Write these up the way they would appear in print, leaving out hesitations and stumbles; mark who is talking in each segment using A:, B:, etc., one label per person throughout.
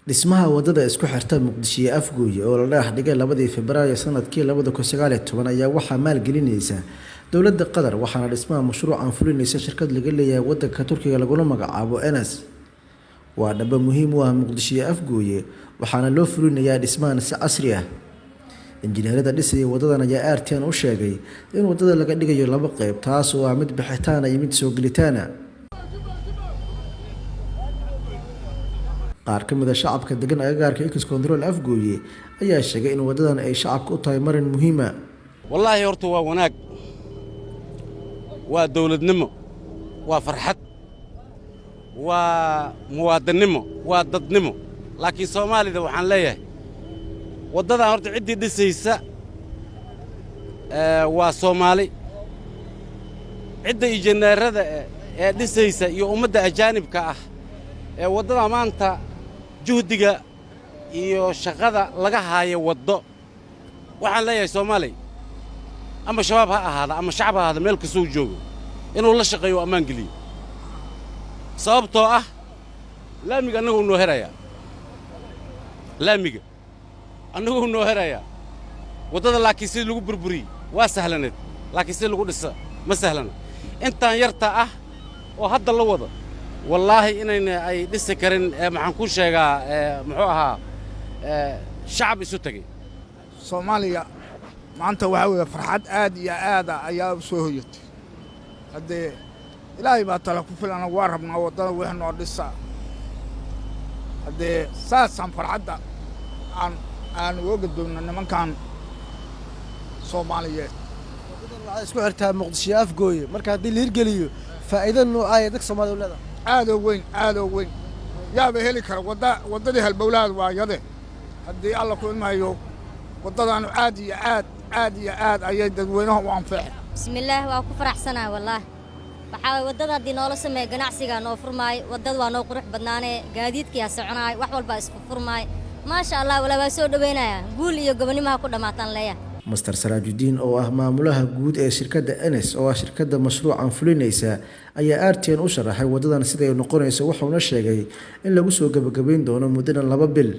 A: dhismaha wadada isku xirta Muqdisho iyo Afgooye oo la dhex dhigay 2 Febraayo sanadkii 2019 ayaa waxaa maalgelinaysa dowladda Qatar waxaana dhismaha mashruucan fulinaysa shirkad laga leeyahay wadanka Turkiga laguna magacaabo Enes waa dhaba muhiim u ah Muqdisho iyo Afgooye waxaana loo fulinayaa dhismahan si casri ah injineerada dhisay wadadan ayaa RTN u sheegay in wadada laga dhigayo laba qayb taas oo ah mid bixitaan iyo mid soo gelitaana qaar ka mid ah shacabka degan agagaarka X Control Afgooye ayaa sheegay in wadadan ay shacabka u tahay marin muhiim ah
B: wallahi horta waa wanaag waa dawladnimo waa farxad waa muwaadinimo waa dadnimo laakiin Soomaalida waxaan leeyahay wadadan horta cidii dhisaysa waa Soomaali cidda injineerada ee dhisaysa iyo ummadda ajaanibka ah ee wadada maanta juhdiga iyo shaqada laga haayo wado waxaan leeyahay Soomaali ama shabaab ha ahaada ama shacab ha ahaada meel ka soo joogo inuu la shaqeeyo amaan geliyo sababtoo ah laamiga anagu noo heraya laamiga anagu noo heraya wadada laakiin si lagu burburiyo waa sahlaneed laakiin si lagu dhisa ma sahlana intaan yarta ah oo hadda la wado والله إننا أي لسه كرين محنكون شيء محوها شعب يسوتجي
C: Soomaaliya maanta waxa weeye farxad aad iyo aad ayaa soo hoyatay hadee ilaahay baa tala ku filan oo warabna wadada wixii noo dhisa hadee saasan farxadda aan uga gudbino nimankan Soomaaliyeed
A: wadadan isku xirtaa Muqdisho iyo Afgooye marka hadii la hirgeliyo faa'iido noocaay dadka Soomaaliyeed
C: aad oo weyn yaaba heli kara wadadii halbowlaad waa yade hadii alla ku ilmayo wadadan aad iyo aad ayay dadweynaha u anfacay
D: bismillaah waa ku faraxsanahay wallaah waxa wadada hadii noola sameey ganacsiga noo furmaay wadada waa noo qurux badnaanee gaadiidkiya soconaay wax walba isku furmaay ma sha Allah wala waa soo dhaweynaya guul iyo gobonimo ku dhamaataan leeyahay
A: Mr. Sarajuddin oo ah maamulaha guud ee shirkadda Enes oo ah shirkadda mashruucan fulinaysa ayaa RTN u sharaxay wadadan sida ay noqonayso wuxuuna sheegay in lagu soo gabagabeyn doono muddo 2 bil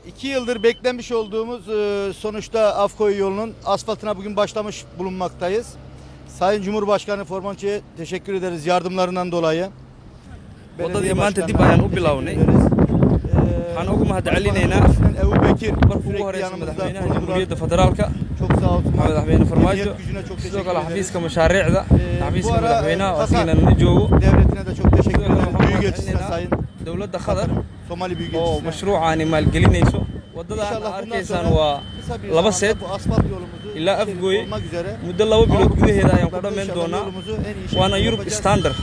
E: 2 yıldır beklemiş olduğumuz sonuçta Afgooye yolunun asfaltına bugün başlamış bulunmaktayız. Sayın Cumhurbaşkanı Formançı'ya teşekkür ederiz yardımlarından dolayı.
F: Wadadii maanta dib ayaan u bilownay waxaan ugu mahadcelinaynaa
E: Ebu Bekir
F: markuu ugu horeysay madaxweynaha Jamhuuriyadda Federaalka
E: çok sağ olsun
F: madaxweyne Farmaajo sidoo kale xafiiska mashaariicda xafiiska madaxweynaha oo asagana la joogo
E: devletine de çok teşekkür ederim büyük elçisine sayın
F: dowladda Qatar
E: Somali büyük
F: oo
E: elçisine
F: mashruucaani maalgelinayso wadada arkaysaan waa laba seed
E: asfalt yolumuzu
F: ilaa Afgooye
E: olmak üzere
F: muddo 2 bilood gudaheeda ayaan ku dhameyn doonaa waana Europe standard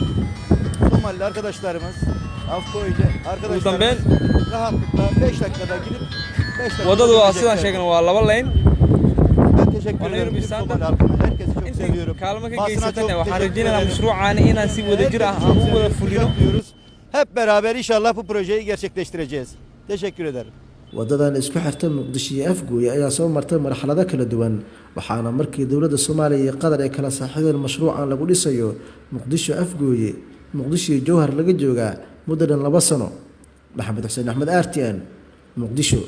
E: Somali arkadaşlarımız Afgooye'de arkadaşlarımız rahatlıkla 5 dakikada gidip 5 dakikada
F: wadadu waa sidaan sheegna waa laba lane
E: ben teşekkür ederim Somali halkına herkesi çok seviyorum
F: kaalmo ka geysatana waxaan rajaynaynaa mashruucaani inaan si wadajir ah aan u wada fulino
E: hep beraber inşallah bu projeyi gerçekleştireceğiz teşekkür ederim
A: wadadan isku xirta Muqdisho iyo Afgooye ayaa soo martay marxalado kala duwan waxaana markii dawladda Soomaaliya iyo Qatar ay kala saxiixdeen mashruucan lagu dhisayo Muqdisho Afgooye Muqdisho iyo Jowhar laga joogaa muddo 2 sano Maxamed Xuseen Axmed RTN Muqdisho